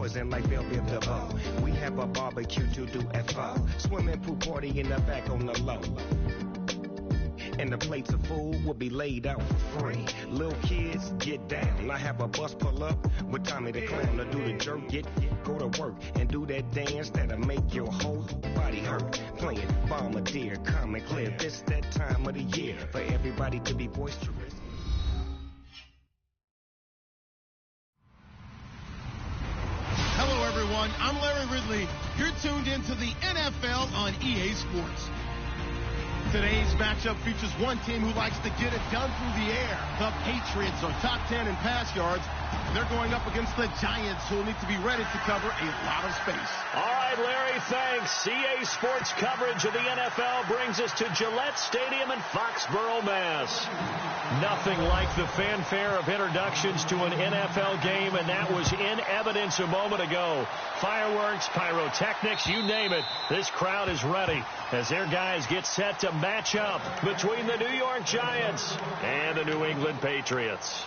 poison like Belleville DeVoe. We have a barbecue to do FO. Swimming pool party in the back on the low. And the plates of food will be laid out for free. Little kids, get down. I have a bus pull up with Tommy the Clown to do the jerk, go to work and do that dance that'll make your whole body hurt. Playing Bombardier, calm and clear. This that time of the year for everybody to be boisterous. Hello, everyone. I'm Larry Ridley. You're tuned into the NFL on EA Sports. Today's matchup features one team who likes to get it done through the air. The Patriots are top 10 in pass yards. They're going up against the Giants, who will need to be ready to cover a lot of space. All right, Larry, thanks. EA Sports coverage of the NFL brings us to Gillette Stadium in Foxborough, Mass. Nothing like the fanfare of introductions to an NFL game, and that was in evidence a moment ago. Fireworks, pyrotechnics, you name it. This crowd is ready as their guys get set to match up between the New York Giants and the New England Patriots.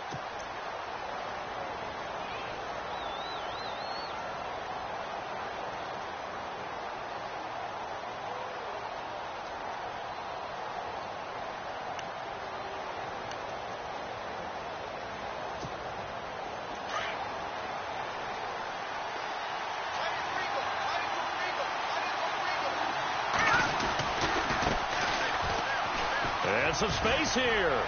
Some space here.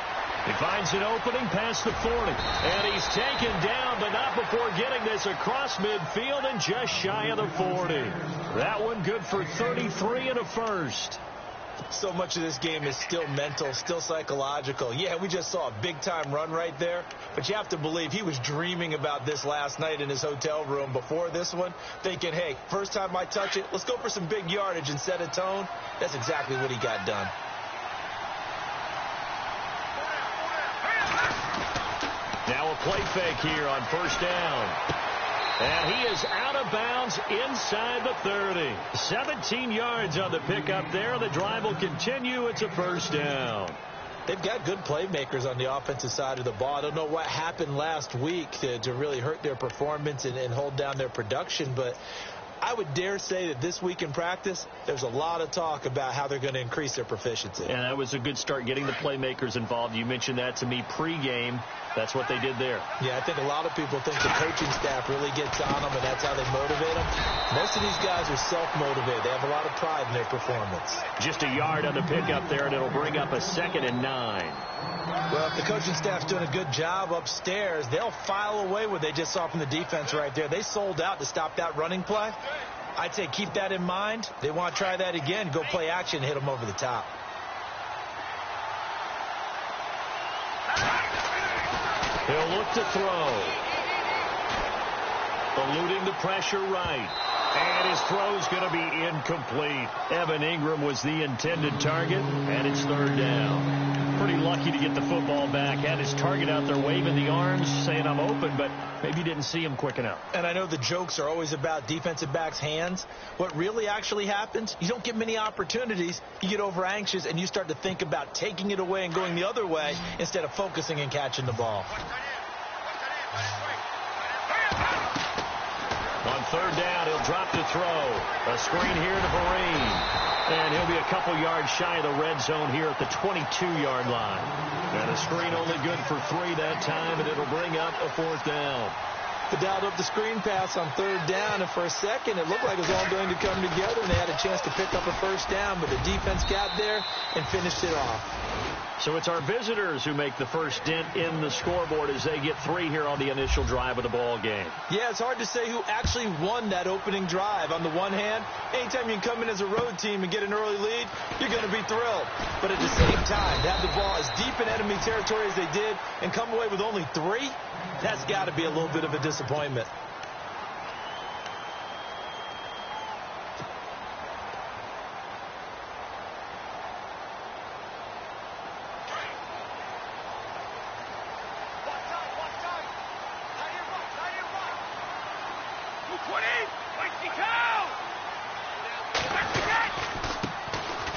He finds an opening past the 40. And he's taken down, but not before getting this across midfield and just shy of the 40. That one good for 33 and a first. So much of this game is still mental, still psychological. Yeah, we just saw a big-time run right there, but you have to believe he was dreaming about this last night in his hotel room before this one, thinking, hey, first time I touch it, let's go for some big yardage and set a tone. That's exactly what he got done. Now a play fake here on first down. And he is out of bounds inside the 30. 17 yards on the pickup there. The drive will continue. It's a first down. They've got good playmakers on the offensive side of the ball. I don't know what happened last week to really hurt their performance and hold down their production, but I would dare say that this week in practice, there's a lot of talk about how they're going to increase their proficiency. And that was a good start, getting the playmakers involved. You mentioned that to me pregame. That's what they did there. Yeah, I think a lot of people think the coaching staff really gets on them, and that's how they motivate them. Most of these guys are self-motivated. They have a lot of pride in their performance. Just a yard on the pickup there, and it'll bring up a 2nd and 9. Well, if the coaching staff's doing a good job upstairs, they'll file away what they just saw from the defense right there. They sold out to stop that running play. I'd say keep that in mind. They want to try that again, go play action, hit them over the top. He'll look to throw. Eluding the pressure right. And his throw's going to be incomplete. Evan Ingram was the intended target, and it's 3rd down. Pretty lucky to get the football back. Had his target out there waving the arms, saying I'm open, but maybe didn't see him quick enough. And I know the jokes are always about defensive backs' hands. What really actually happens, you don't get many opportunities. You get over anxious, and you start to think about taking it away and going the other way instead of focusing and catching the ball. On 3rd down, he'll drop to throw. A screen here to Vereen. And he'll be a couple yards shy of the red zone here at the 22-yard line. And a screen only good for 3 that time, and it'll bring up a 4th down. They dialed up the screen pass on 3rd down, and for a second it looked like it was all going to come together, and they had a chance to pick up a first down, but the defense got there and finished it off. So it's our visitors who make the first dent in the scoreboard as they get 3 here on the initial drive of the ball game. Yeah, it's hard to say who actually won that opening drive. On the one hand, anytime you can come in as a road team and get an early lead, you're going to be thrilled. But at the same time, to have the ball as deep in enemy territory as they did and come away with only 3, that's got to be a little bit of a disappointment.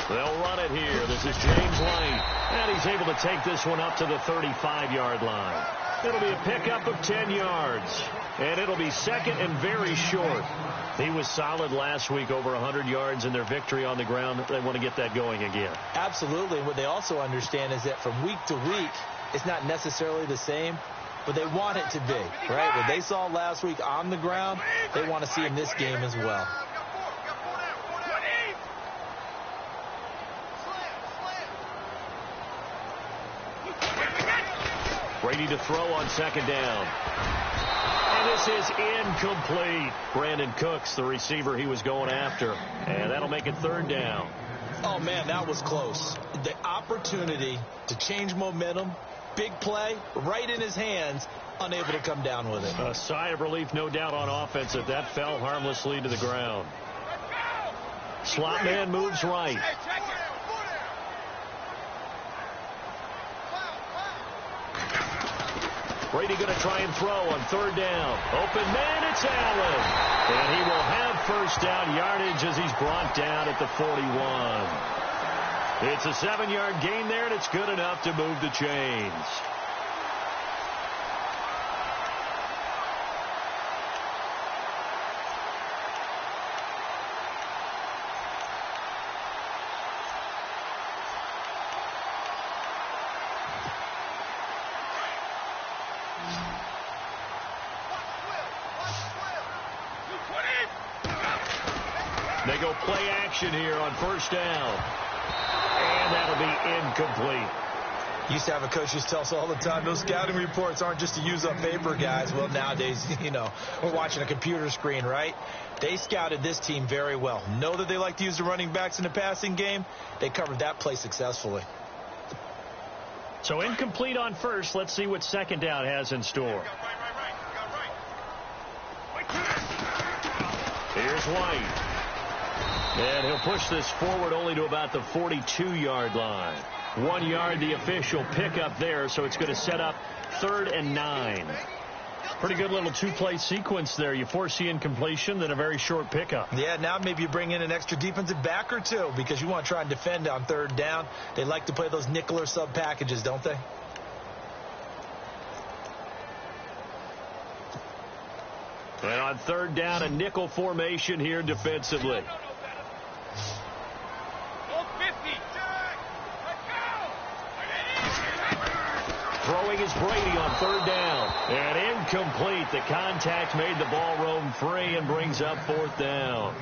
They'll run it here. This is James Lane. And he's able to take this one up to the 35-yard line. It'll be a pickup of 10 yards. and it'll be second and very short. He was solid last week, over 100 yards in their victory on the ground. They want to get that going again. Absolutely. And what they also understand is that from week to week, it's not necessarily the same, but they want it to be, right? What they saw last week on the ground, they want to see in this game as well. Brady to throw on second down. And this is incomplete. Brandon Cooks, the receiver he was going after. And that'll make it third down. Oh, man, that was close. The opportunity to change momentum, big play, right in his hands, unable to come down with it. A sigh of relief, no doubt, on offense if that fell harmlessly to the ground. Slot man moves right. Brady going to try and throw on third down. Open man, it's Allen. And he will have first down yardage as he's brought down at the 41. It's a 7-yard gain there, and it's good enough to move the chains. They go play action here on first down. And that'll be incomplete. Used to have a coach used to tell us all the time, those scouting reports aren't just to use up paper, guys. Well, nowadays, we're watching a computer screen, right? They scouted this team very well. Know that they like to use the running backs in the passing game. They covered that play successfully. So incomplete on first. Let's see what second down has in store. Here's White. And he'll push this forward only to about the 42-yard line. 1 yard, the official pickup there, so it's going to set up 3rd and 9. Pretty good little two-play sequence there. You force the incompletion, then a very short pickup. Yeah, now maybe you bring in an extra defensive back or two because you want to try and defend on third down. They like to play those nickel or sub packages, don't they? And on third down, a nickel formation here defensively. Throwing is Brady on third down. And incomplete. The contact made the ball roam free and brings up 4th down.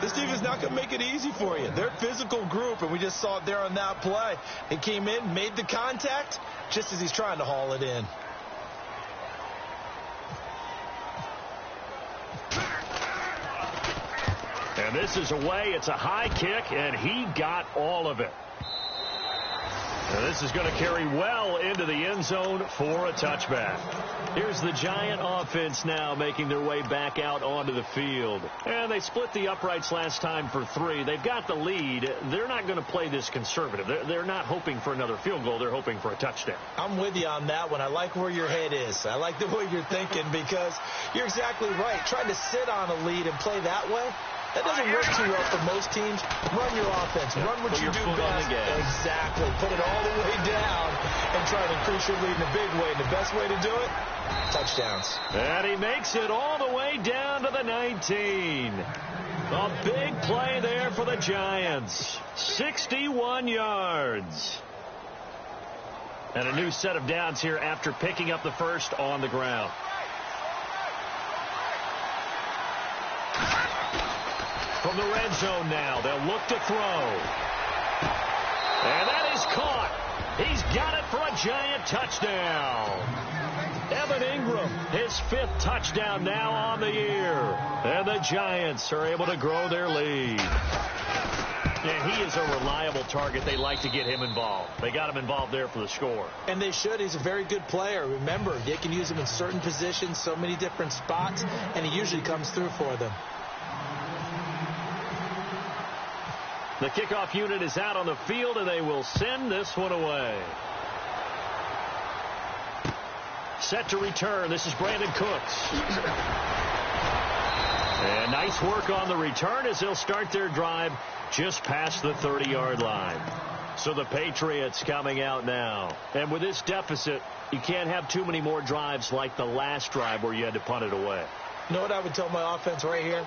This defense is not going to make it easy for you. They're a physical group, and we just saw it there on that play. He came in, made the contact, just as he's trying to haul it in. And this is away. It's a high kick, and he got all of it. And this is going to carry well into the end zone for a touchback. Here's the Giant offense now making their way back out onto the field. And they split the uprights last time for 3. They've got the lead. They're not going to play this conservative. They're not hoping for another field goal. They're hoping for a touchdown. I'm with you on that one. I like where your head is. I like the way you're thinking because you're exactly right. Trying to sit on a lead and play that way, that doesn't work too well for most teams. Run your offense. Run what you do best. Exactly. Put it all the way down and try to increase your lead in a big way. And the best way to do it, touchdowns. And he makes it all the way down to the 19. A big play there for the Giants. 61 yards. And a new set of downs here after picking up the first on the ground. From the red zone now, they'll look to throw. And that is caught. He's got it for a Giant touchdown. Evan Ingram, his 5th touchdown now on the year. And the Giants are able to grow their lead. And he is a reliable target. They like to get him involved. They got him involved there for the score. And they should. He's a very good player. Remember, they can use him in certain positions, so many different spots, and he usually comes through for them. The kickoff unit is out on the field, and they will send this one away. Set to return. This is Brandon Cooks. And nice work on the return as they'll start their drive just past the 30-yard line. So the Patriots coming out now. And with this deficit, you can't have too many more drives like the last drive where you had to punt it away. You know what I would tell my offense right here?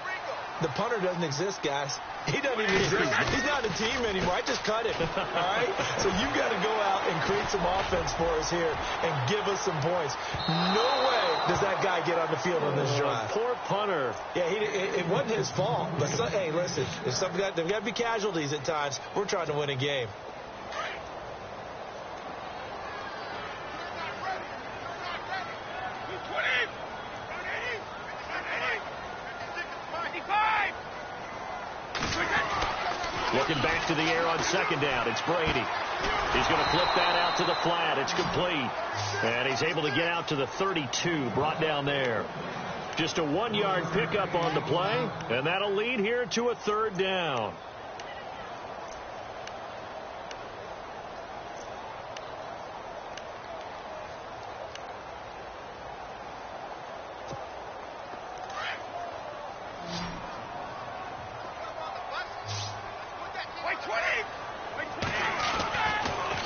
The punter doesn't exist, guys. He doesn't even exist. He's not a team anymore. I just cut him, all right? So you've got to go out and create some offense for us here and give us some points. No way does that guy get on the field on this drive. Poor punter. Yeah, it wasn't his fault. But, hey, listen, there's got to be casualties at times. We're trying to win a game. Looking back to the air on second down. It's Brady. He's going to flip that out to the flat. It's complete. And he's able to get out to the 32, brought down there. Just a 1-yard pickup on the play, and that'll lead here to a third down.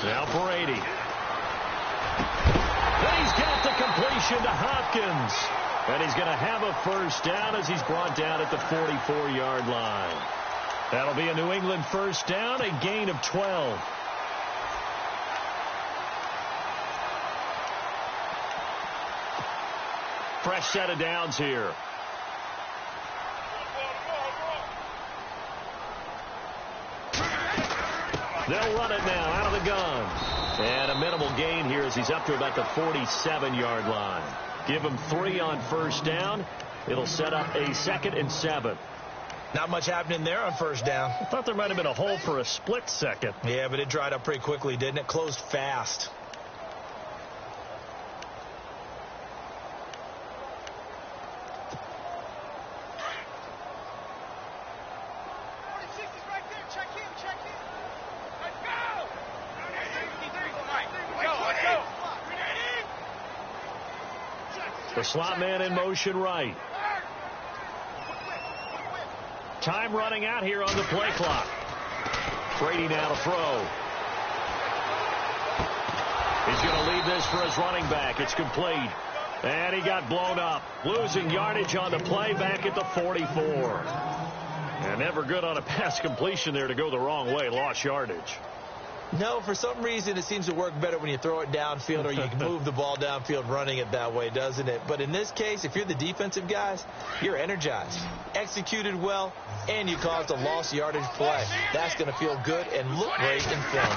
Now Brady. And he's got the completion to Hopkins. And he's going to have a first down as he's brought down at the 44-yard line. That'll be a New England first down, a gain of 12. Fresh set of downs here. They'll run it now out of the gun. And a minimal gain here as he's up to about the 47-yard line. Give him 3 on first down. It'll set up a 2nd and 7. Not much happening there on first down. I thought there might have been a hole for a split second. Yeah, but it dried up pretty quickly, didn't it? Closed fast. The slot man in motion right. Time running out here on the play clock. Brady now to throw. He's going to leave this for his running back. It's complete. And he got blown up. Losing yardage on the play back at the 44. And never good on a pass completion there to go the wrong way. Lost yardage. No, for some reason it seems to work better when you throw it downfield or you can move the ball downfield running it that way, doesn't it? But in this case, if you're the defensive guys, you're energized, executed well, and you caused a lost yardage play. That's going to feel good and look great in film.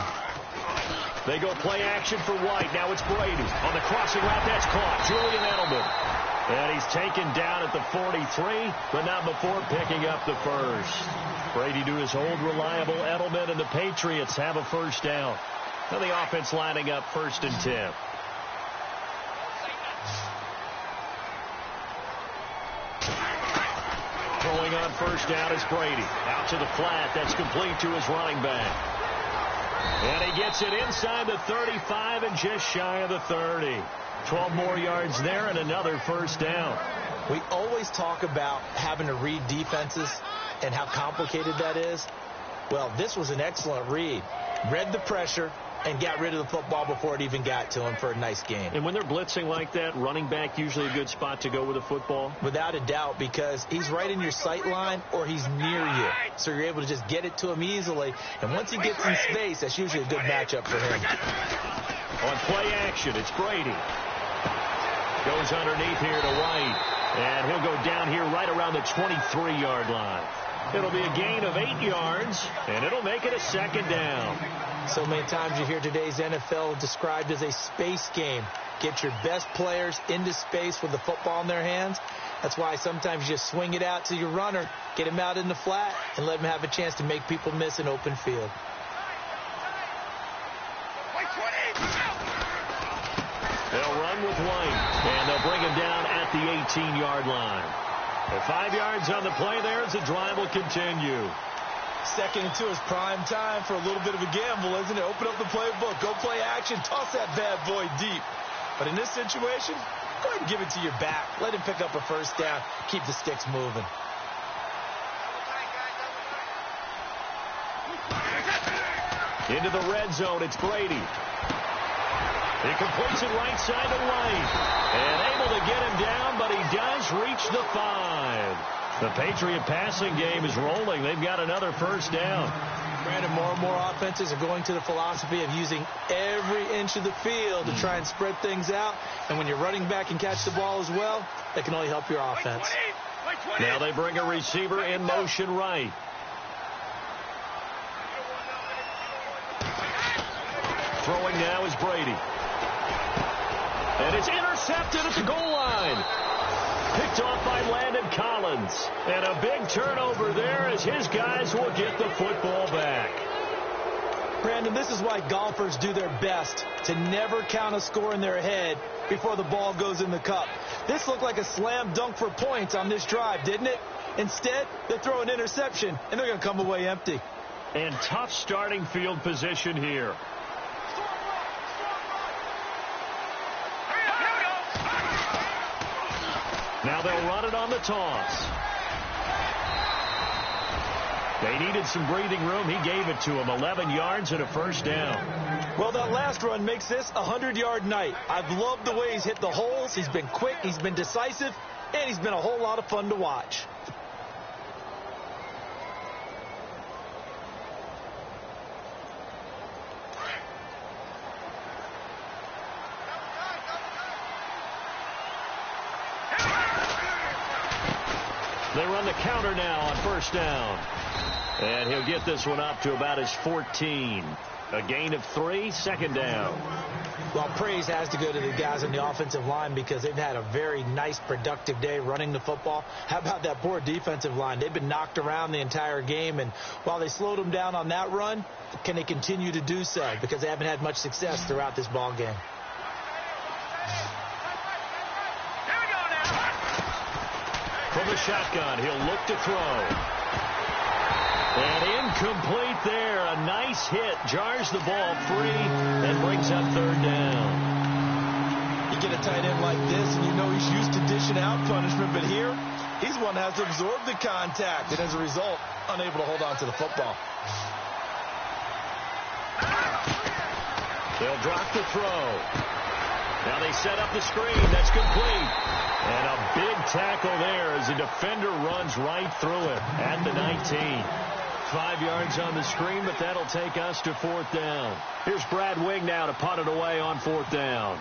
They go play action for White. Now it's Brady. On the crossing route, that's caught. Julian Edelman. And he's taken down at the 43, but not before picking up the first. Brady to his old reliable Edelman, and the Patriots have a first down. Now the offense lining up 1st and 10. Throwing on first down is Brady. Out to the flat. That's complete to his running back. And he gets it inside the 35 and just shy of the 30. 12 more yards there and another first down. We always talk about having to read defenses and how complicated that is. Well, this was an excellent read. Read the pressure and got rid of the football before it even got to him for a nice gain. And when they're blitzing like that, running back usually a good spot to go with the football? Without a doubt, because he's right in your sight line or he's near you. So you're able to just get it to him easily. And once he gets in space, that's usually a good matchup for him. On play action, it's Brady. Goes underneath here to White. And he'll go down here right around the 23-yard line. It'll be a gain of 8 yards, and it'll make it a 2nd down. So many times you hear today's NFL described as a space game. Get your best players into space with the football in their hands. That's why sometimes you just swing it out to your runner, get him out in the flat, and let him have a chance to make people miss an open field. They'll run with White, and they'll bring him down at the 18-yard line. And 5 yards on the play there as the drive will continue. 2nd and 2 is prime time for a little bit of a gamble, isn't it? Open up the playbook, go play action, toss that bad boy deep. But in this situation, go ahead and give it to your back. Let him pick up a first down, keep the sticks moving. Into the red zone, it's Brady. He completes it right side to White. And able to get him down, but he does reach the 5. The Patriot passing game is rolling. They've got another first down. Brandon, more and more offenses are going to the philosophy of using every inch of the field to try and spread things out. And when you're running back and catch the ball as well, that can only help your offense. Now they bring a receiver in motion right. Throwing now is Brady. And it's intercepted at the goal line. Picked off by Landon Collins. And a big turnover there as his guys will get the football back. Brandon, this is why golfers do their best to never count a score in their head before the ball goes in the cup. This looked like a slam dunk for points on this drive, didn't it? Instead, they throw an interception, and they're going to come away empty. And tough starting field position here. Now they'll run it on the toss. They needed some breathing room. He gave it to him. 11 yards and a first down. Well, that last run makes this a 100-yard night. I've loved the way he's hit the holes. He's been quick. He's been decisive. And he's been a whole lot of fun to watch. They run the counter now on first down. And he'll get this one up to about his 14. A gain of 3, second down. Well, praise has to go to the guys on the offensive line because they've had a very nice, productive day running the football. How about that poor defensive line? They've been knocked around the entire game, and while they slowed them down on that run, can they continue to do so? Because they haven't had much success throughout this ball game. From the shotgun, he'll look to throw. And incomplete there. A nice hit. Jars the ball free and brings up third down. You get a tight end like this, and you know he's used to dishing out punishment, but here, he's one that has to absorb the contact, and as a result, unable to hold on to the football. They'll drop the throw. Now they set up the screen. That's complete. And a big tackle there as the defender runs right through it at the 19. 5 yards on the screen, but that'll take us to fourth down. Here's Brad Wing now to punt it away on fourth down.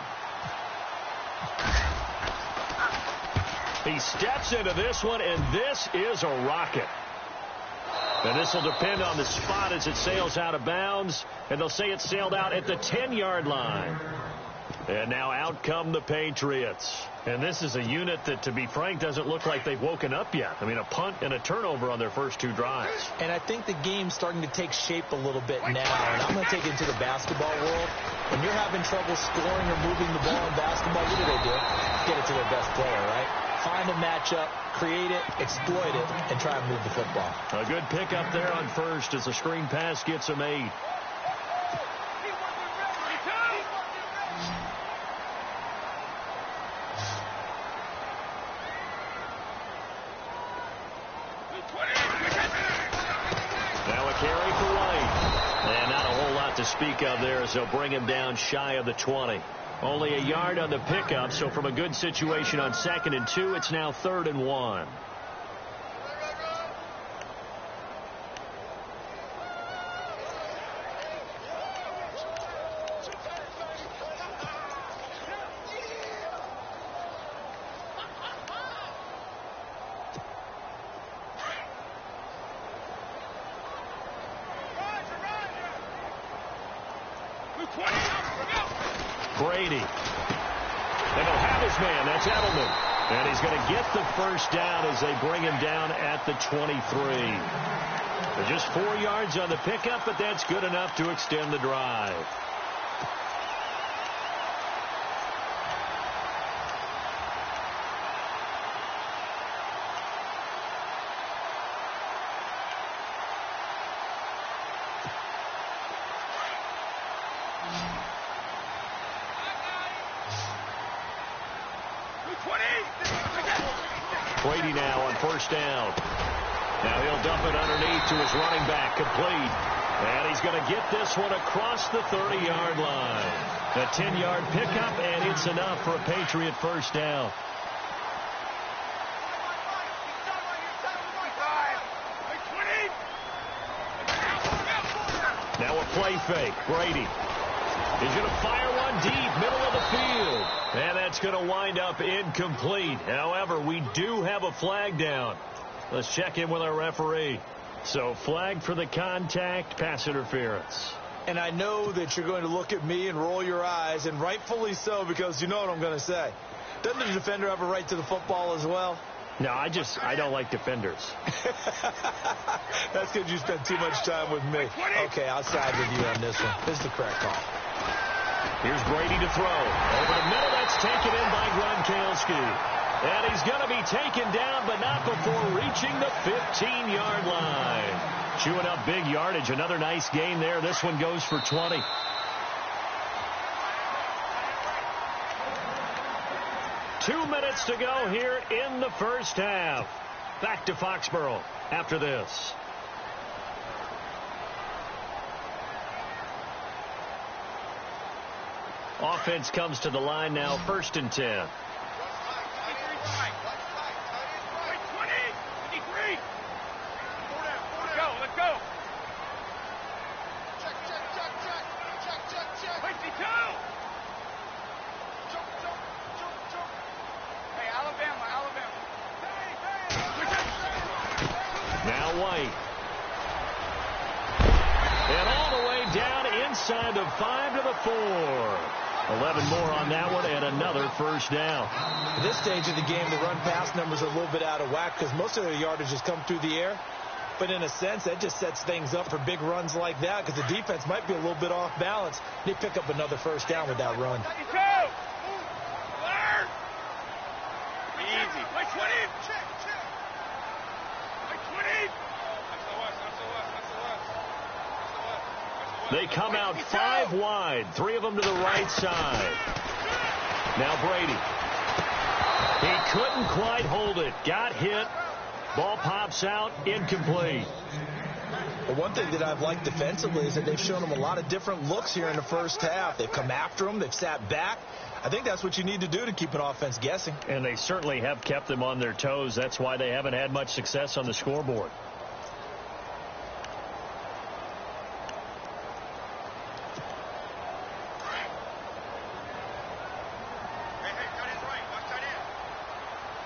He steps into this one, and this is a rocket. And this will depend on the spot as it sails out of bounds, and they'll say it sailed out at the 10-yard line. And now out come the Patriots. And this is a unit that, to be frank, doesn't look like they've woken up yet. I mean, a punt and a turnover on their first 2 drives. And I think the game's starting to take shape a little bit now. And I'm going to take it into the basketball world. When you're having trouble scoring or moving the ball in basketball, what do? Get it to their best player, right? Find a matchup, create it, exploit it, and try and move the football. A good pickup there on first as the screen pass gets him 8. Now a carry for White. And not a whole lot to speak of there as they'll bring him down shy of the 20. Only a yard on the pickup, so from a good situation on 2nd and 2, it's now 3rd and 1. Brady. And he'll have his man. That's Edelman. And he's going to get the first down as they bring him down at the 23. They're just 4 yards on the pickup, but that's good enough to extend the drive. Brady now on first down. Now he'll dump it underneath to his running back, complete. And he's going to get this one across the 30-yard line. A 10-yard pickup, and it's enough for a Patriot first down. Now a play fake. Brady. He's going to fire one deep, middle of the field. And that's going to wind up incomplete. However, we do have a flag down. Let's check in with our referee. So flag for the contact, pass interference. And I know that you're going to look at me and roll your eyes, and rightfully so, because you know what I'm going to say. Doesn't the defender have a right to the football as well? No, I don't like defenders. That's because you spent too much time with me. Okay, I'll side with you on this one. This is the correct call. Here's Brady to throw. Over the middle, that's taken in by Gronkowski. And he's going to be taken down, but not before reaching the 15-yard line. Chewing up big yardage. Another nice gain there. This one goes for 20. Two minutes to go here in the first half. Back to Foxborough after this. Offense comes to the line now, 1st and 10. Now White. And all the way down inside the 5 to the 4. 11 more on that one and another first down. At this stage of the game, the run-pass numbers are a little bit out of whack because most of their yardage has come through the air. But in a sense, that just sets things up for big runs like that because the defense might be a little bit off balance. They pick up another first down with that run. Easy. They come out 5 wide, 3 of them to the right side. Now Brady. He couldn't quite hold it. Got hit. Ball pops out, incomplete. Well, one thing that I've liked defensively is that they've shown them a lot of different looks here in the first half. They've come after them. They've sat back. I think that's what you need to do to keep an offense guessing. And they certainly have kept them on their toes. That's why they haven't had much success on the scoreboard.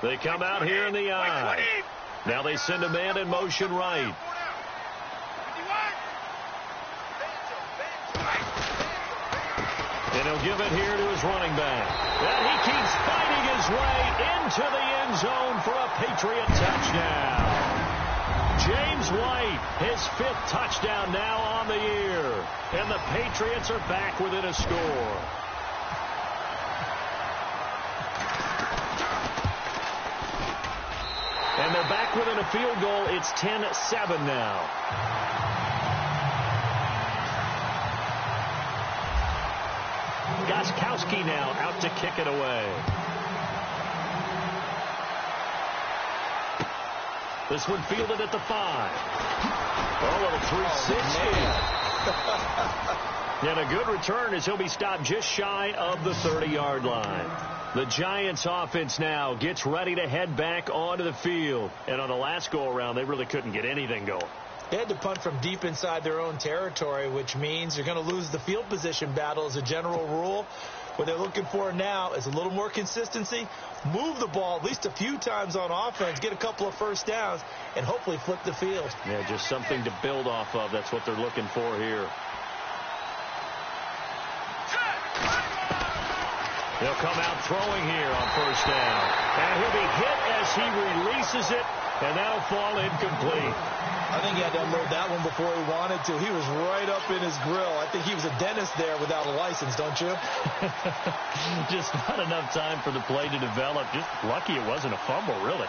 They come out here in the eye. Now they send a man in motion right. And he'll give it here to his running back. And he keeps fighting his way into the end zone for a Patriot touchdown. James White, his 5th touchdown now on the year. And the Patriots are back within a score. And they're back within a field goal. It's 10-7 now. Gostkowski now out to kick it away. This one fielded at the 5. Oh, little 360. And a good return as he'll be stopped just shy of the 30-yard line. The Giants offense now gets ready to head back onto the field. And on the last go-around, they really couldn't get anything going. They had to punt from deep inside their own territory, which means you're going to lose the field position battle as a general rule. What they're looking for now is a little more consistency, move the ball at least a few times on offense, get a couple of first downs, and hopefully flip the field. Yeah, just something to build off of. That's what they're looking for here. He'll come out throwing here on first down. And he'll be hit as he releases it, and that'll fall incomplete. I think he had to unload that one before he wanted to. He was right up in his grill. I think he was a dentist there without a license, don't you? Just not enough time for the play to develop. Just lucky it wasn't a fumble, really.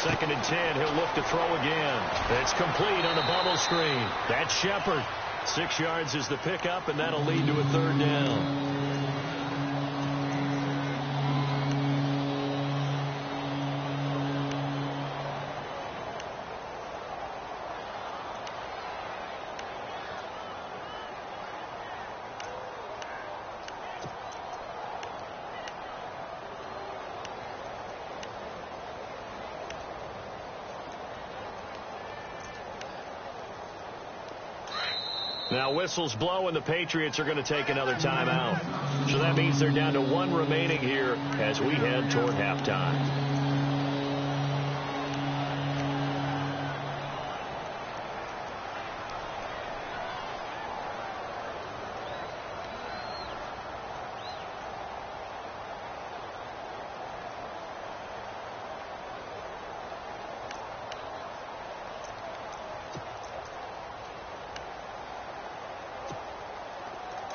2nd and 10. He'll look to throw again. It's complete on the bubble screen. That's Shepard. 6 yards is the pickup, and that'll lead to a 3rd down. Now whistles blow, and the Patriots are going to take another timeout. So that means they're down to 1 remaining here as we head toward halftime.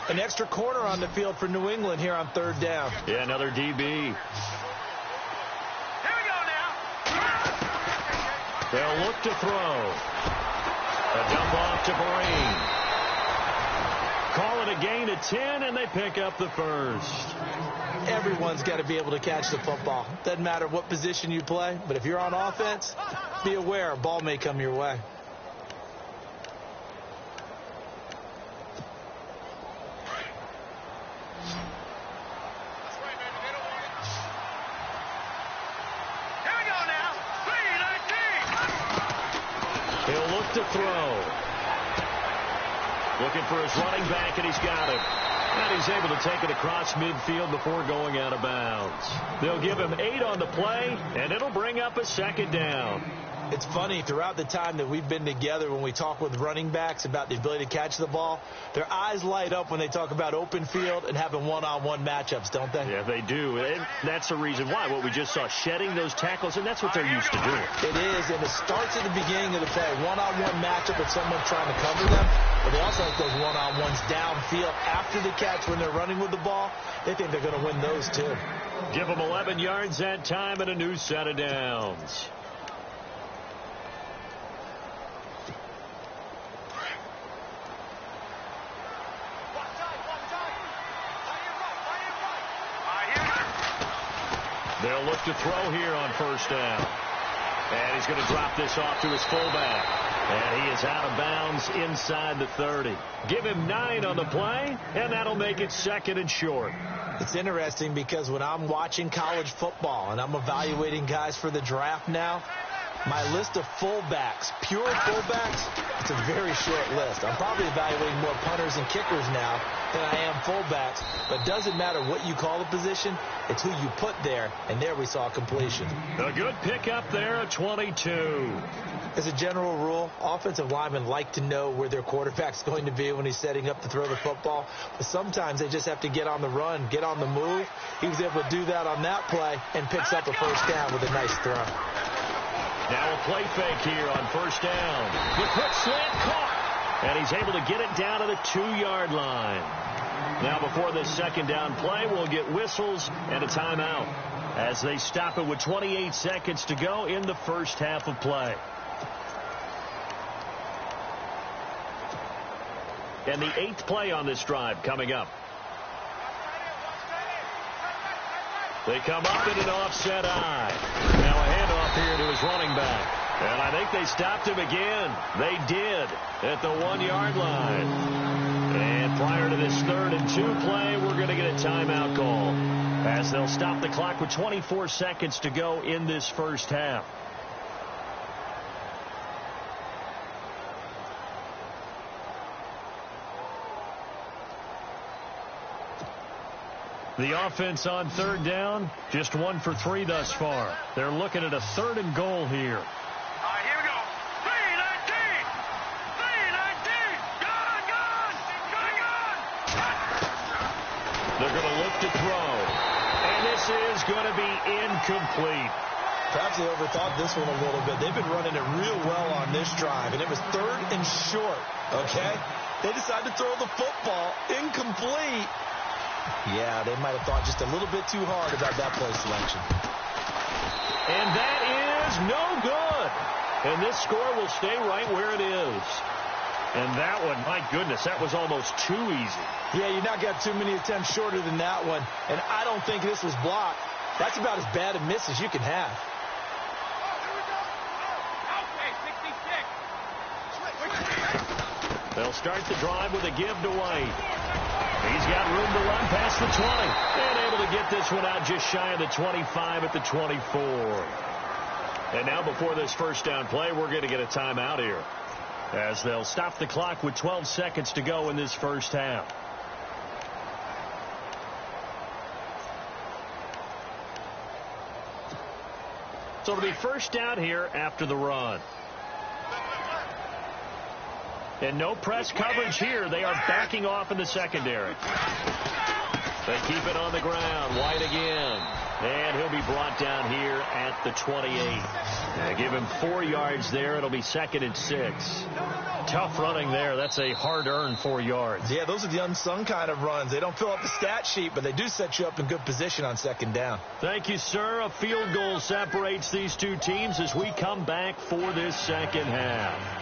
An extra corner on the field for New England here on 3rd down. Yeah, another DB. Here we go now. They'll look to throw. A dump off to Breen. Call it a gain of 10, and they pick up the 1st. Everyone's got to be able to catch the football. Doesn't matter what position you play, but if you're on offense, be aware a ball may come your way. To throw. Looking for his running back, and he's got him. And he's able to take it across midfield before going out of bounds. They'll give him 8 on the play, and it'll bring up a 2nd down. It's funny, throughout the time that we've been together, when we talk with running backs about the ability to catch the ball, their eyes light up when they talk about open field and having one-on-one matchups, don't they? Yeah, they do. And that's the reason why. What we just saw, shedding those tackles, and that's what they're used to doing. It is, and it starts at the beginning of the play. One-on-one matchup with someone trying to cover them, but they also like those one-on-ones downfield after the catch when they're running with the ball. They think they're going to win those, too. Give them 11 yards that time and a new set of downs. They'll look to throw here on 1st down. And he's going to drop this off to his fullback. And he is out of bounds inside the 30. Give him 9 on the play, and that'll make it 2nd and short. It's interesting because when I'm watching college football and I'm evaluating guys for the draft now, my list of fullbacks, pure fullbacks, it's a very short list. I'm probably evaluating more punters and kickers now than I am fullbacks, but it doesn't matter what you call the position, it's who you put there, and there we saw completion. A good pickup there at 22. As a general rule, offensive linemen like to know where their quarterback's going to be when he's setting up to throw the football, but sometimes they just have to get on the run, get on the move. He was able to do that on that play and picks up a 1st down with a nice throw. Now a play fake here on 1st down. The quick slant caught. And he's able to get it down to the 2-yard line. Now before this 2nd down play, we'll get whistles and a timeout as they stop it with 28 seconds to go in the 1st half of play. And the 8th play on this drive coming up. They come up in an offset eye. Now a handoff here to his running back. And I think they stopped him again. They did at the 1-yard line. And prior to this 3rd and 2 play, we're going to get a timeout call as they'll stop the clock with 24 seconds to go in this 1st half. The offense on 3rd down, just 1 for 3 thus far. They're looking at a 3rd and goal here. Here we go. 3-19. 3-19. Gone. They're going to look to throw. And this is going to be incomplete. Perhaps they overthought this one a little bit. They've been running it real well on this drive, and it was 3rd and short, okay? They decided to throw the football incomplete. Yeah, they might have thought just a little bit too hard about that play selection. And that is no good. And this score will stay right where it is. And that one, my goodness, that was almost too easy. Yeah, you're not got too many attempts shorter than that one. And I don't think this was blocked. That's about as bad a miss as you can have. They'll start the drive with a give to White. He's got room to run past the 20. And able to get this one out just shy of the 25 at the 24. And now before this first down play, we're going to get a timeout here, as they'll stop the clock with 12 seconds to go in this first half. So it'll be first down here after the run. And no press coverage here. They are backing off in the secondary. They keep it on the ground. White again. And he'll be brought down here at the 28. Give him 4 yards there. It'll be 2nd and 6. Tough running there. That's a hard-earned 4 yards. Yeah, those are the unsung kind of runs. They don't fill up the stat sheet, but they do set you up in good position on 2nd down. Thank you, sir. A field goal separates these two teams as we come back for this second half.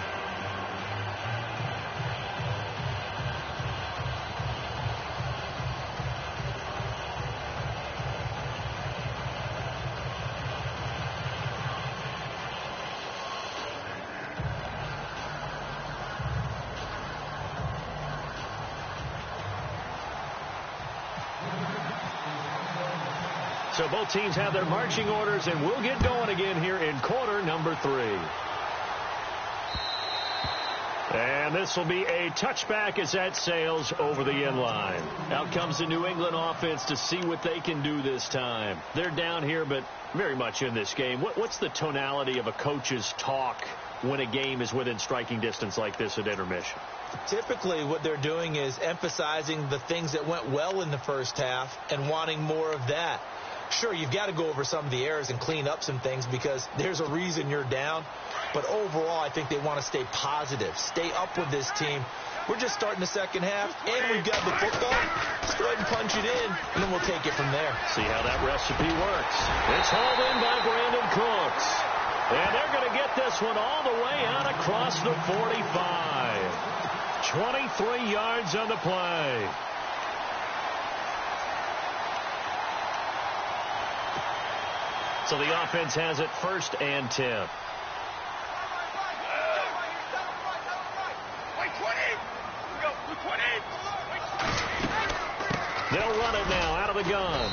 So both teams have their marching orders, and we'll get going again here in quarter number 3. And this will be a touchback as that sails over the end line. Out comes the New England offense to see what they can do this time. They're down here, but very much in this game. What's the tonality of a coach's talk when a game is within striking distance like this at intermission? Typically, what they're doing is emphasizing the things that went well in the first half and wanting more of that. Sure, you've got to go over some of the errors and clean up some things because there's a reason you're down. But overall, I think they want to stay positive, stay up with this team. We're just starting the second half, and we've got the football. Let's go ahead and punch it in, and then we'll take it from there. See how that recipe works. It's hauled in by Brandon Cooks. And they're going to get this one all the way out across the 45. 23 yards on the play. So the offense has it 1st and 10. They'll run it now out of the gun.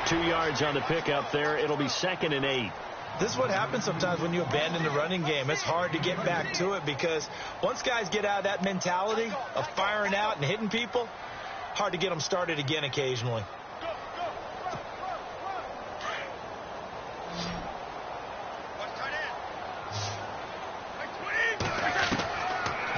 2 yards on the pickup there. It'll be 2nd and 8. This is what happens sometimes when you abandon the running game. It's hard to get back to it because once guys get out of that mentality of firing out and hitting people, hard to get them started again occasionally.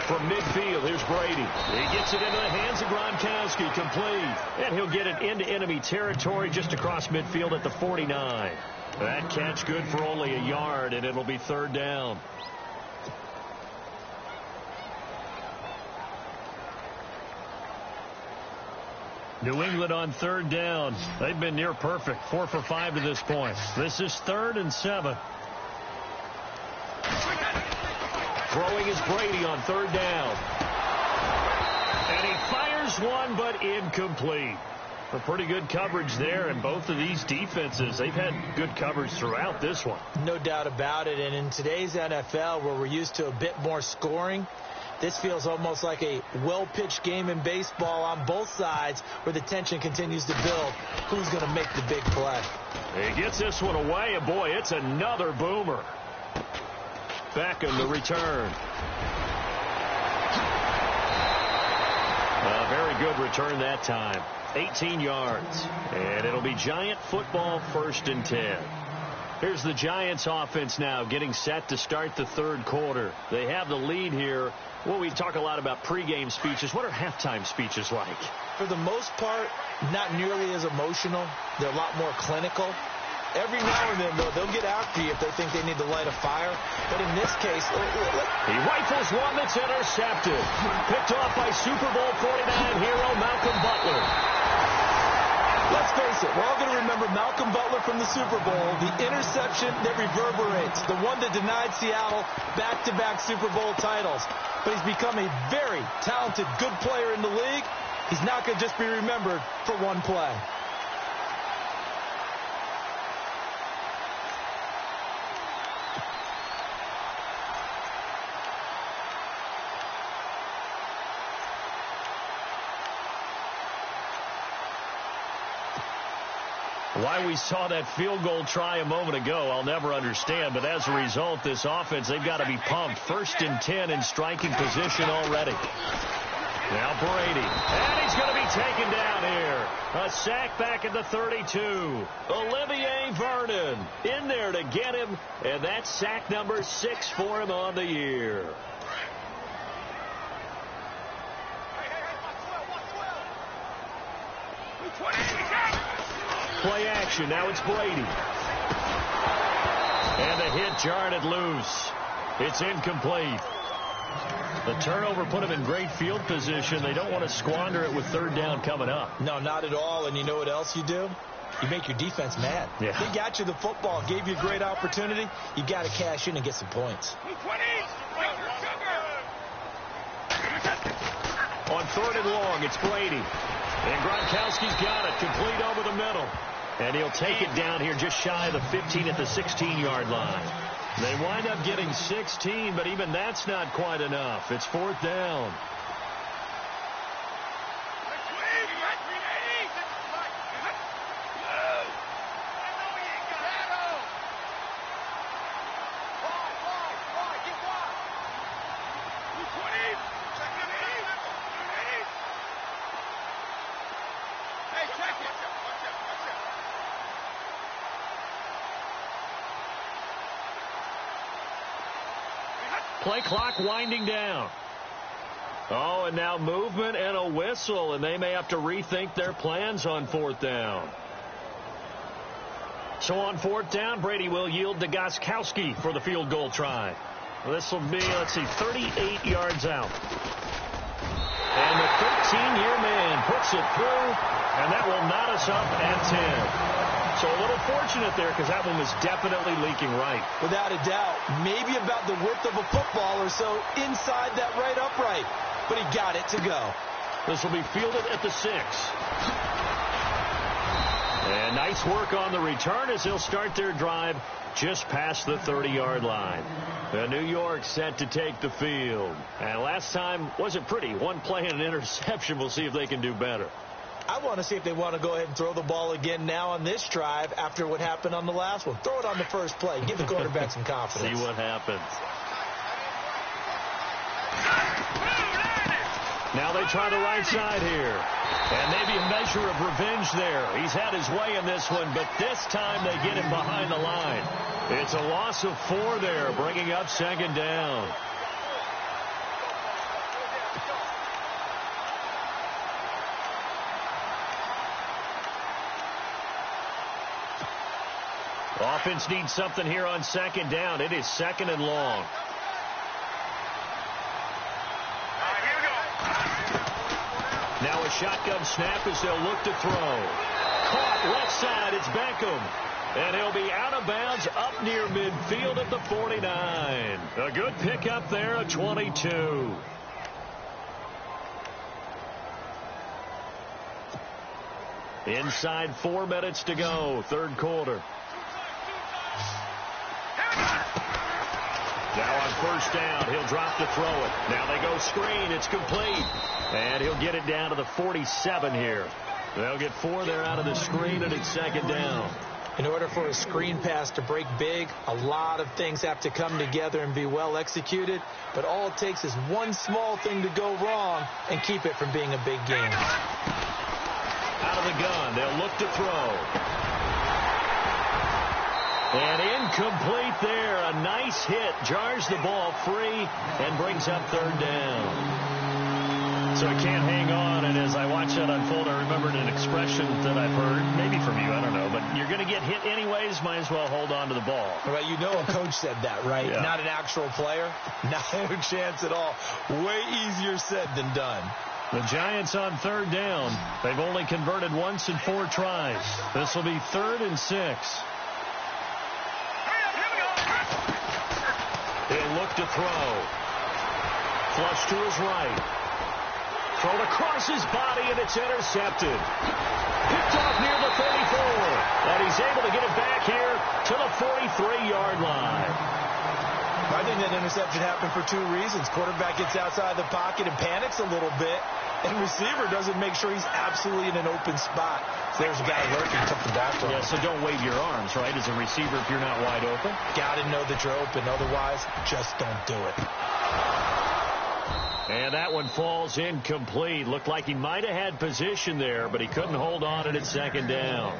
From midfield, here's Brady. He gets it into the hands of Gronkowski, complete. And he'll get it into enemy territory just across midfield at the 49. That catch good for only a yard, and it'll be 3rd down. New England on 3rd down. They've been near perfect, 4 for 5 to this point. This is 3rd and 7. Throwing is Brady on 3rd down. And he fires one, but incomplete. A pretty good coverage there, and both of these defenses, they've had good coverage throughout this one. No doubt about it, and in today's NFL, where we're used to a bit more scoring, this feels almost like a well-pitched game in baseball on both sides where the tension continues to build. Who's going to make the big play? He gets this one away, and boy, it's another boomer. Beckham the return. A very good return that time. 18 yards. And it'll be Giant football 1st and 10. Here's the Giants offense now getting set to start the 3rd quarter. They have the lead here. Well, we talk a lot about pregame speeches. What are halftime speeches like? For the most part, not nearly as emotional. They're a lot more clinical. Every now and then, though, they'll get after you if they think they need to light a fire. But in this case, he rifles one that's intercepted. Picked off by Super Bowl 49 hero Malcolm Butler. Let's face it, we're all going to remember Malcolm Butler from the Super Bowl, the interception that reverberates, the one that denied Seattle back-to-back Super Bowl titles. But he's become a very talented, good player in the league. He's not going to just be remembered for one play. Why we saw that field goal try a moment ago, I'll never understand. But as a result, this offense, they've got to be pumped. 1st and 10 in striking position already. Now Brady. And he's going to be taken down here. A sack back at the 32. Olivier Vernon in there to get him. And that's sack number 6 for him on the year. Play action. Now it's Brady. And the hit jarred it loose. It's incomplete. The turnover put him in great field position. They don't want to squander it with 3rd down coming up. No, not at all. And you know what else you do? You make your defense mad. Yeah. They got you the football, gave you a great opportunity. You got to cash in and get some points. On 3rd and long, it's Brady. And Gronkowski's got it. Complete over the middle. And he'll take it down here just shy of the 15 at the 16-yard line. They wind up getting 16, but even that's not quite enough. It's 4th down. Play clock winding down. Oh, and now movement and a whistle, and they may have to rethink their plans on 4th down. So on 4th down, Brady will yield to Gostkowski for the field goal try. This will be, 38 yards out. And the 13-year man puts it through, and that will knot us up at 10. So a little fortunate there because that one was definitely leaking right. Without a doubt. Maybe about the width of a football or so inside that right upright. But he got it to go. This will be fielded at the 6. And nice work on the return as they'll start their drive just past the 30-yard line. New York set to take the field. And last time wasn't pretty. One play and an interception. We'll see if they can do better. I want to see if they want to go ahead and throw the ball again now on this drive after what happened on the last one. Throw it on the first play. Give the quarterback some confidence. See what happens. Now they try the right side here. And maybe a measure of revenge there. He's had his way in this one, but this time they get him behind the line. It's a loss of 4 there, bringing up 2nd down. Offense needs something here on 2nd down. It is 2nd and long. Now a shotgun snap as they'll look to throw. Caught left side. It's Beckham. And he'll be out of bounds up near midfield at the 49. A good pickup there, a 22. Inside 4 minutes to go, 3rd quarter. Now on 1st down, he'll drop to throw it. Now they go screen. It's complete. And he'll get it down to the 47 here. They'll get 4 there out of the screen, and it's 2nd down. In order for a screen pass to break big, a lot of things have to come together and be well executed. But all it takes is one small thing to go wrong and keep it from being a big game. Out of the gun, they'll look to throw. And incomplete there. A nice hit. Jars the ball free and brings up 3rd down. So I can't hang on. And as I watch that unfold, I remembered an expression that I've heard, maybe from you, I don't know. But you're going to get hit anyways. Might as well hold on to the ball. Right, you know a coach said that, right? Yeah. Not an actual player. Not a chance at all. Way easier said than done. The Giants on third down. They've only converted once in 4 tries. This will be 3rd and 6. He'll look to throw. Flush to his right. Thrown across his body, and it's intercepted. Picked off near the 34. And he's able to get it back here to the 43-yard line. I think that interception happened for 2 reasons. Quarterback gets outside the pocket and panics a little bit, and receiver doesn't make sure he's absolutely in an open spot. So there's a guy lurking, took the back line. Yeah, so don't wave your arms, right, as a receiver if you're not wide open. Got to know that you're open. Otherwise, just don't do it. And that one falls incomplete. Looked like he might have had position there, but he couldn't hold on at 2nd down.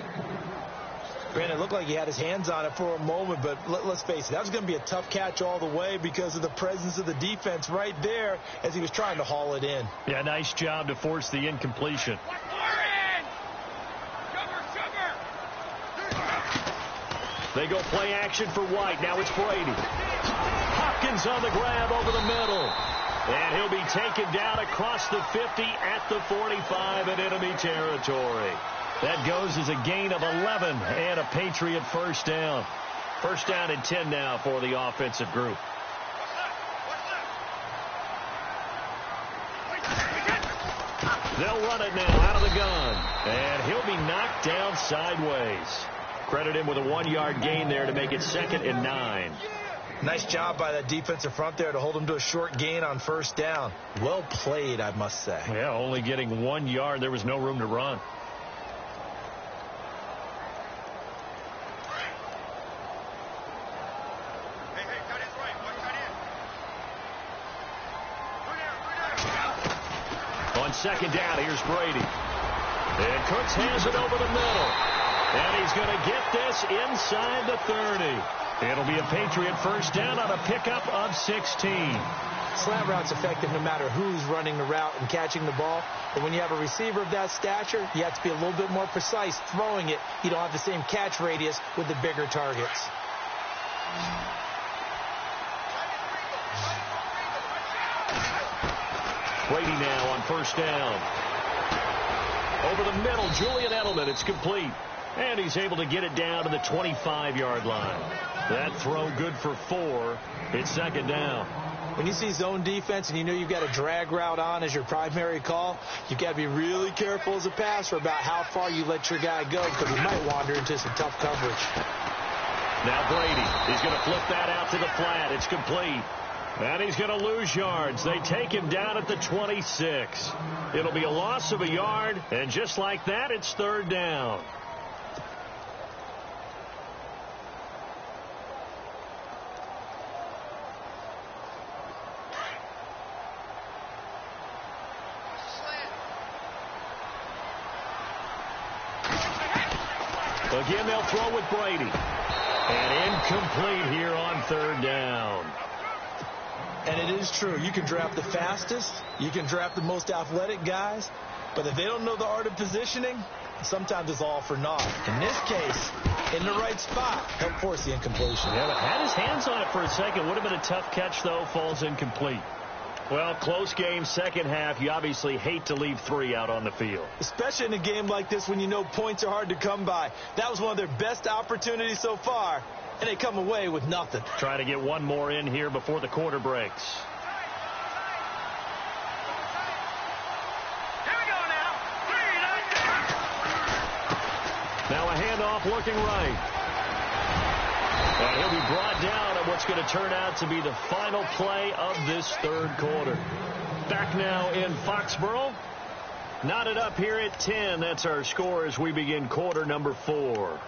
Granted, it looked like he had his hands on it for a moment, but let's face it, that was going to be a tough catch all the way because of the presence of the defense right there as he was trying to haul it in. Yeah, nice job to force the incompletion. They go play action for White. Now it's Brady. Hopkins on the grab over the middle. And he'll be taken down across the 50 at the 45 in enemy territory. That goes as a gain of 11 and a Patriot first down. First down and 10 now for the offensive group. They'll run it now out of the gun. And he'll be knocked down sideways. Credit him with a 1-yard gain there to make it 2nd and 9. Nice job by that defensive front there to hold him to a short gain on first down. Well played, I must say. Yeah, only getting 1 yard. There was no room to run. On 2nd down, here's Brady. And Cooks has it over the middle. And he's going to get this inside the 30. It'll be a Patriot first down on a pickup of 16. Slant route's effective no matter who's running the route and catching the ball. But when you have a receiver of that stature, you have to be a little bit more precise throwing it. You don't have the same catch radius with the bigger targets. Brady now on first down. Over the middle, Julian Edelman. It's complete. And he's able to get it down to the 25-yard line. That throw good for 4. It's 2nd down. When you see zone defense and you know you've got a drag route on as your primary call, you've got to be really careful as a passer about how far you let your guy go because he might wander into some tough coverage. Now Brady, he's going to flip that out to the flat. It's complete. And he's going to lose yards. They take him down at the 26. It'll be a loss of a yard, and just like that, it's 3rd down. Again, they'll throw with Brady. And incomplete here on 3rd down. And it is true. You can draft the fastest. You can draft the most athletic guys. But if they don't know the art of positioning, sometimes it's all for naught. In this case, in the right spot, help force the incompletion. Yeah, but had his hands on it for a second. Would have been a tough catch, though. Falls incomplete. Well, close game, second half. You obviously hate to leave 3 out on the field. Especially in a game like this when you know points are hard to come by. That was one of their best opportunities so far, and they come away with nothing. Try to get one more in here before the quarter breaks. Here we go now. 3, Now a handoff looking right. And he'll be brought down on what's going to turn out to be the final play of this 3rd quarter. Back now in Foxborough. Knotted up here at 10. That's our score as we begin quarter number 4.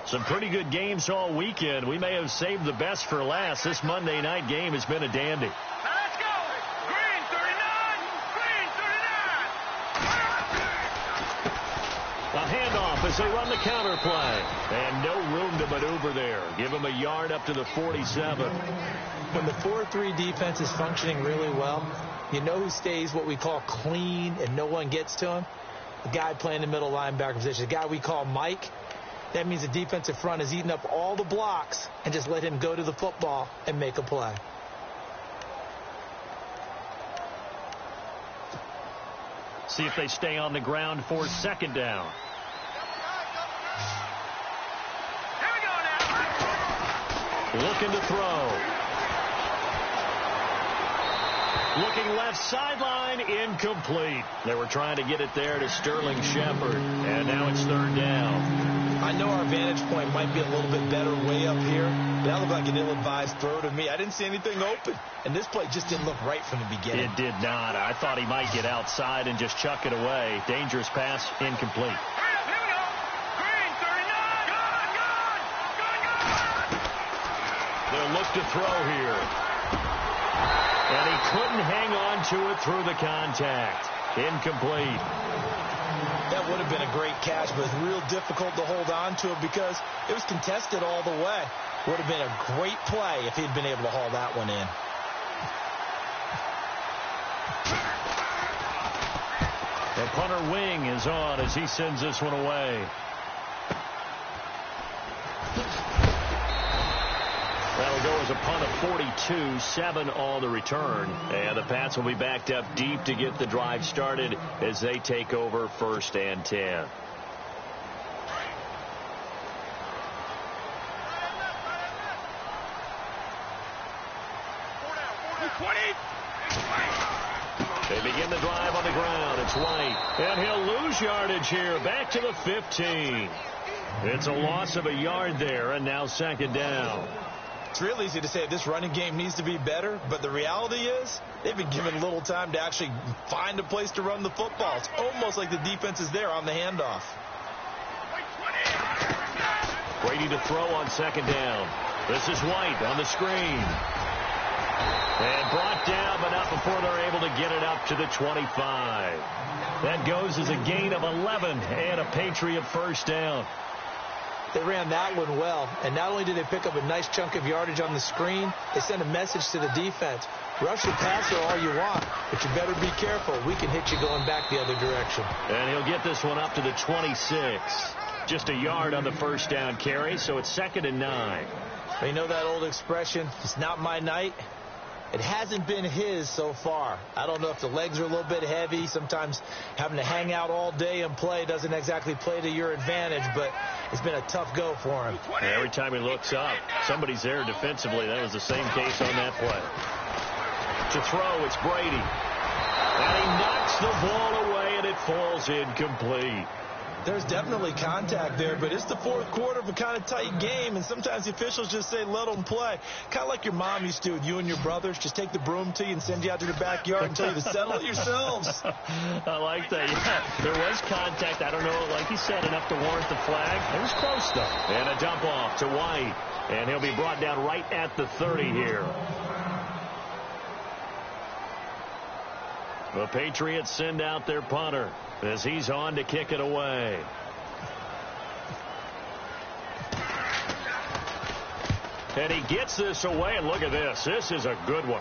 Some pretty good games all weekend. We may have saved the best for last. This Monday night game has been a dandy. Now let's go. Green 39. Green 39. A handoff as they run the counter play. And no room to maneuver there. Give him a yard up to the 47. When the 4-3 defense is functioning really well, you know who stays what we call clean and no one gets to him? the guy playing the middle linebacker position, the guy we call Mike. That means the defensive front is eating up all the blocks and just let him go to the football and make a play. See if they stay on the ground for second down. Here we go now. Looking to throw. Looking left sideline, incomplete. They were trying to get it there to Sterling Shepard, and now it's third down. I know our vantage point might be a little bit better way up here, but that looked like an ill-advised throw to me. I didn't see anything open, and this play just didn't look right from the beginning. It did not. I thought he might get outside and just chuck it away. Dangerous pass, incomplete. Hurry up, here we go. Green, 39. Good. They'll look to throw here. And he couldn't hang on to it through the contact. Incomplete. That would have been a great catch, but it's real difficult to hold on to it because it was contested all the way. Would have been a great play if he'd been able to haul that one in. The punter wing is on as he sends this one away. That'll go as a punt of 42, 7 on the return. And the Pats will be backed up deep to get the drive started as they take over 1st and 10. They begin the drive on the ground. It's White. And he'll lose yardage here. Back to the 15. It's a loss of a yard there, and now second down. It's real easy to say this running game needs to be better, but the reality is they've been given little time to actually find a place to run the football. It's almost like the defense is there on the handoff. Brady to throw on second down. This is White on the screen. And brought down, but not before they're able to get it up to the 25. That goes as a gain of 11 and a Patriot first down. They ran that one well, and not only did they pick up a nice chunk of yardage on the screen, they sent a message to the defense. Rush the passer all you want, but you better be careful. We can hit you going back the other direction. And he'll get this one up to the 26. Just a yard on the first down carry, so it's 2nd and 9. You know that old expression, it's not my night? It hasn't been his so far. I don't know if the legs are a little bit heavy. Sometimes having to hang out all day and play doesn't exactly play to your advantage, but it's been a tough go for him. Every time he looks up, somebody's there defensively. That was the same case on that play. To throw, it's Brady. And he knocks the ball away, and it falls incomplete. There's definitely contact there, but it's the fourth quarter of a kind of tight game, and sometimes the officials just say, let them play. Kind of like your mom used to with you and your brothers. Just take the broom to you and send you out to the backyard and tell you to settle it yourselves. I like that. Yeah, there was contact. I don't know, like he said, enough to warrant the flag. It was close, though. And a dump off to White, and he'll be brought down right at the 30 here. The Patriots send out their punter as he's on to kick it away. And he gets this away, and look at this. This is a good one.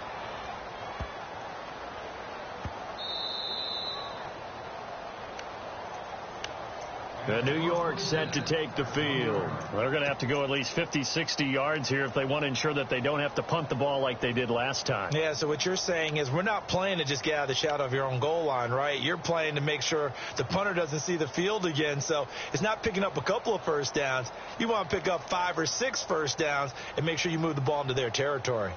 New York set to take the field. They're going to have to go at least 50, 60 yards here if they want to ensure that they don't have to punt the ball like they did last time. Yeah, so what you're saying is we're not playing to just get out of the shadow of your own goal line, right? You're playing to make sure the punter doesn't see the field again. So it's not picking up a couple of first downs. You want to pick up 5 or 6 first downs and make sure you move the ball into their territory.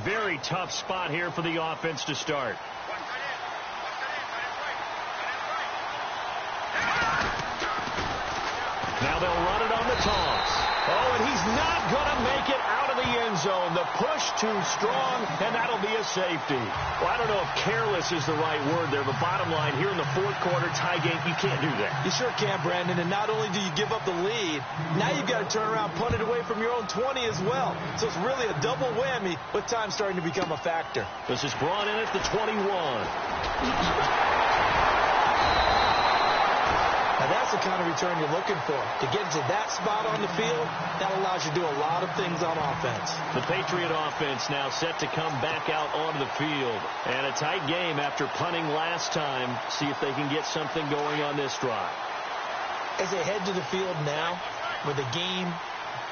Very tough spot here for the offense to start. Now they'll run it on the toss. Oh, and he's not going to make it out of the end zone. The push too strong, and that'll be a safety. Well, I don't know if careless is the right word there, but bottom line, here in the fourth quarter, tie game, you can't do that. You sure can, Brandon, and not only do you give up the lead, now you've got to turn around, punt it away from your own 20 as well. So it's really a double whammy with time starting to become a factor. This is brought in at the 21. Now that's the kind of return you're looking for. To get to that spot on the field, that allows you to do a lot of things on offense. The Patriot offense now set to come back out onto the field. And a tight game after punting last time. See if they can get something going on this drive. As they head to the field now, with the game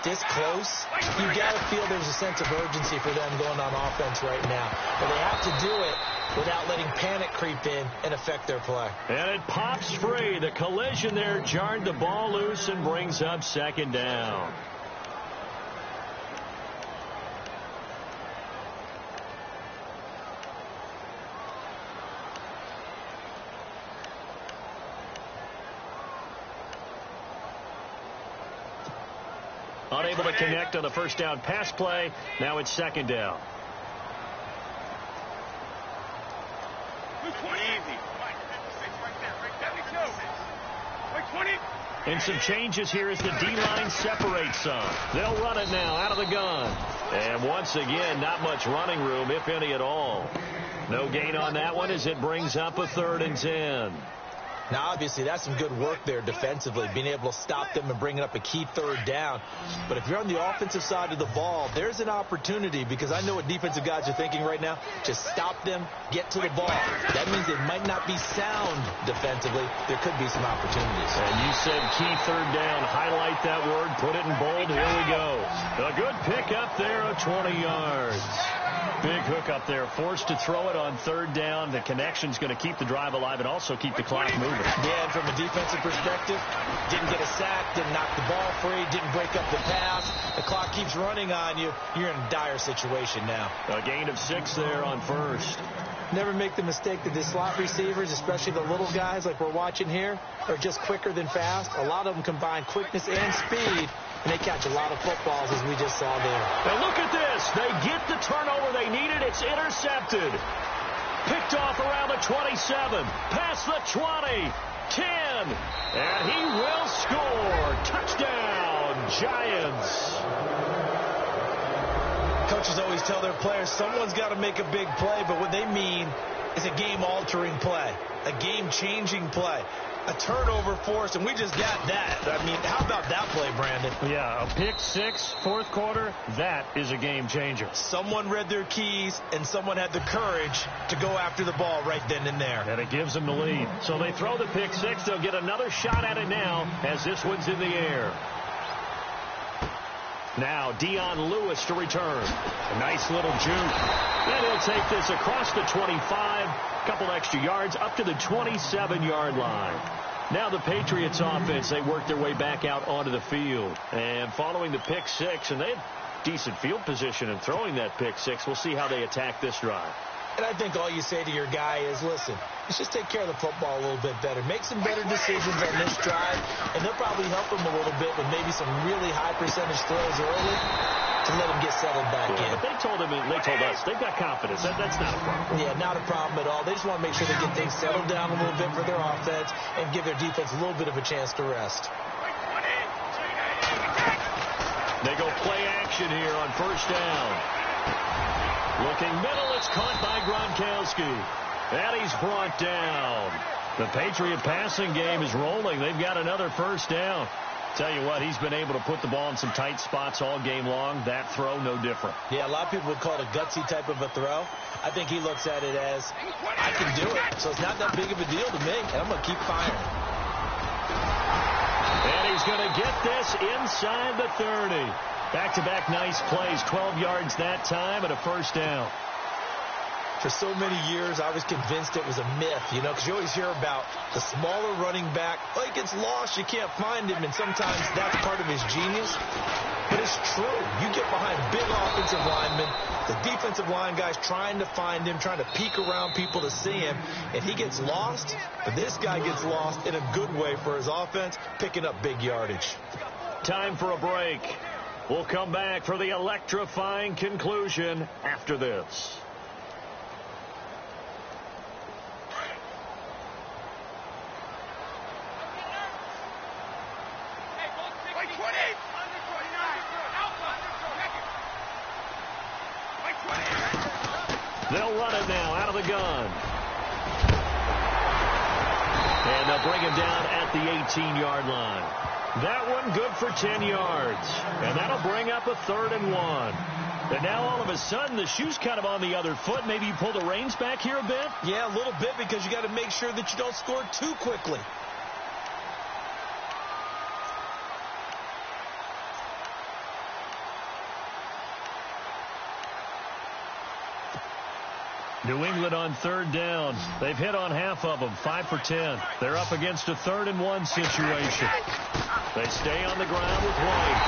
this close, you got to feel there's a sense of urgency for them going on offense right now. But they have to do it without letting panic creep in and affect their play. And it pops free. The collision there jarred the ball loose and brings up second down. Unable to connect on the first down pass play. Now it's second down. And some changes here as the D-line separates some. They'll run it now out of the gun. And once again, not much running room, if any at all. No gain on that one as it brings up a 3rd and 10. Now, obviously, that's some good work there defensively, being able to stop them and bringing up a key 3rd down. But if you're on the offensive side of the ball, there's an opportunity, because I know what defensive guys are thinking right now. Just stop them, get to the ball. That means they might not be sound defensively. There could be some opportunities. And you said key 3rd down. Highlight that word. Put it in bold. Here we go. A good pick up there of 20 yards. Big hook up there. Forced to throw it on 3rd down. The connection's going to keep the drive alive and also keep the clock moving. Yeah, and from a defensive perspective, didn't get a sack, didn't knock the ball free, didn't break up the pass. The clock keeps running on you. You're in a dire situation now. A gain of 6 there on 1st. Never make the mistake that the slot receivers, especially the little guys like we're watching here, are just quicker than fast. A lot of them combine quickness and speed, and they catch a lot of footballs, as we just saw there. And look at this. They get the turnover they needed. It's intercepted. Picked off around the 27. Past the 20. 10. And he will score. Touchdown, Giants. Coaches always tell their players someone's got to make a big play, but what they mean is a game-altering play, a game-changing play, a turnover force, and we just got that. I mean, how about that play, Brandon? Yeah, a pick 6, 4th quarter, that is a game changer. Someone read their keys, and someone had the courage to go after the ball right then and there. And it gives them the lead. So they throw the pick 6. They'll get another shot at it now as this one's in the air. Now Dion Lewis to return. A nice little juke. And he'll take this across the 25. A couple extra yards up to the 27-yard line. Now the Patriots offense, they work their way back out onto the field. And following the pick 6, and they had decent field position in throwing that pick 6. We'll see how they attack this drive. And I think all you say to your guy is, listen, let's just take care of the football a little bit better. Make some better decisions on this drive, and they'll probably help him a little bit with maybe some really high percentage throws early to let him get settled back in. But they told us, they've got confidence. That's not a problem. Yeah, not a problem at all. They just want to make sure they get things settled down a little bit for their offense and give their defense a little bit of a chance to rest. They go play action here on 1st down. Looking middle, it's caught by Gronkowski. And he's brought down. The Patriot passing game is rolling. They've got another 1st down. Tell you what, he's been able to put the ball in some tight spots all game long. That throw, no different. Yeah, a lot of people would call it a gutsy type of a throw. I think he looks at it as, I can do it. So it's not that big of a deal to me, and I'm going to keep firing. And he's going to get this inside the 30. Back-to-back nice plays, 12 yards that time and a 1st down. For so many years, I was convinced it was a myth, because you always hear about the smaller running back. Well, he gets lost, you can't find him, and sometimes that's part of his genius. But it's true. You get behind big offensive linemen, the defensive line guys trying to find him, trying to peek around people to see him, and he gets lost. But this guy gets lost in a good way for his offense, picking up big yardage. Time for a break. We'll come back for the electrifying conclusion after this. They'll run it now out of the gun. And they'll bring him down at the 18-yard line. That one good for 10 yards. And that'll bring up a 3rd and 1. And now all of a sudden the shoe's kind of on the other foot. Maybe you pull the reins back here a bit? Yeah, a little bit, because you got to make sure that you don't score too quickly. New England on 3rd down. They've hit on half of them, 5 for 10. They're up against a 3rd and 1 situation. They stay on the ground with White.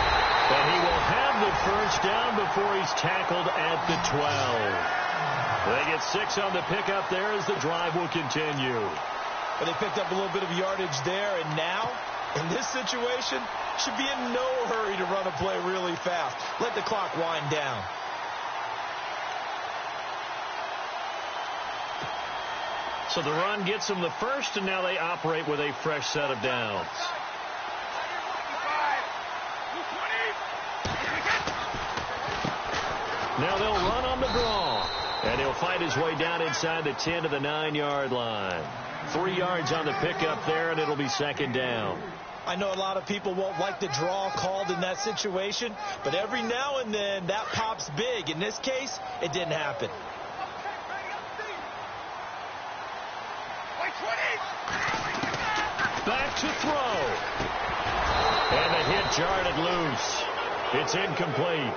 But he will have the first down before he's tackled at the 12. They get 6 on the pickup there as the drive will continue. But they picked up a little bit of yardage there, and now, in this situation, should be in no hurry to run a play really fast. Let the clock wind down. So the run gets them the first, and now they operate with a fresh set of downs. Now they'll run on the draw, and he'll find his way down inside the 10 to the 9-yard line. 3 yards on the pickup there, and it'll be 2nd down. I know a lot of people won't like the draw called in that situation, but every now and then that pops big. In this case, it didn't happen. Back to throw. And the hit jarred it loose. It's incomplete.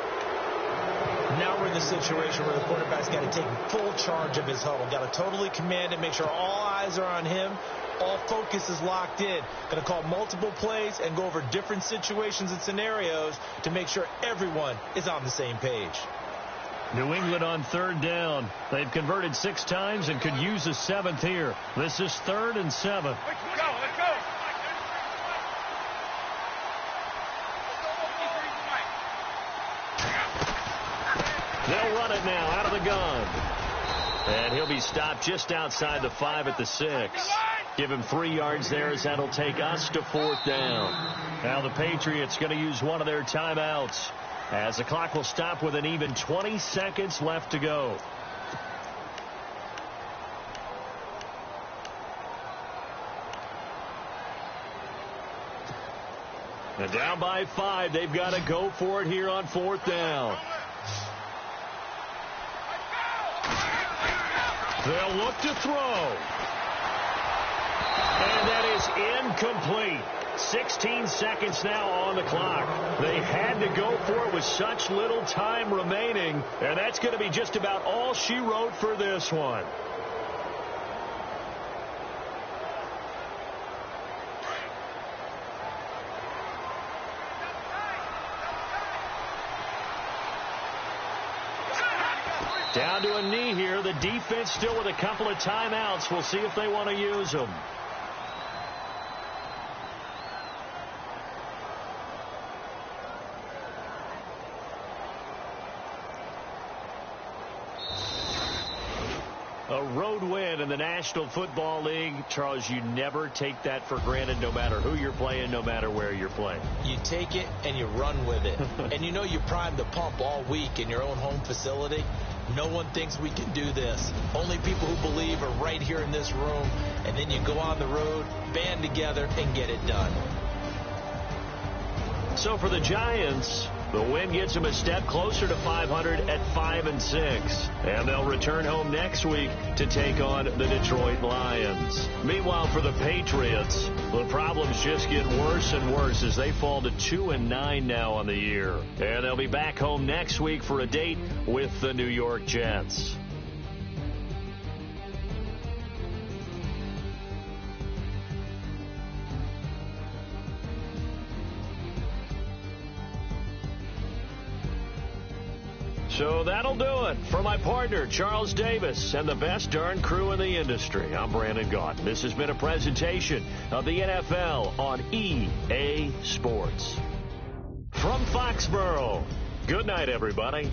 Now we're in the situation where the quarterback's got to take full charge of his huddle. Got to totally command it, make sure all eyes are on him. All focus is locked in. Going to call multiple plays and go over different situations and scenarios to make sure everyone is on the same page. New England on 3rd down. They've converted 6 times and could use a 7th here. This is 3rd and 7. Let's go. They'll run it now out of the gun. And he'll be stopped just outside the 5 at the 6. Give him 3 yards there as that'll take us to 4th down. Now the Patriots going to use one of their timeouts, as the clock will stop with an even 20 seconds left to go. And down by 5, they've got to go for it here on 4th down. They'll look to throw. And that is incomplete. 16 seconds now on the clock. They had to go for it with such little time remaining, and that's going to be just about all she wrote for this one. Down to a knee here. The defense still with a couple of timeouts. We'll see if they want to use them. A road win in the National Football League. Charles, you never take that for granted, no matter who you're playing, no matter where you're playing. You take it and you run with it. And you know you primed the pump all week in your own home facility. No one thinks we can do this. Only people who believe are right here in this room. And then you go on the road, band together, and get it done. So for the Giants, the win gets them a step closer to 500 at 5-6. And they'll return home next week to take on the Detroit Lions. Meanwhile, for the Patriots, the problems just get worse and worse as they fall to 2-9 now on the year. And they'll be back home next week for a date with the New York Jets. So that'll do it. For my partner, Charles Davis, and the best darn crew in the industry, I'm Brandon Gaudin. This has been a presentation of the NFL on EA Sports. From Foxborough, good night, everybody.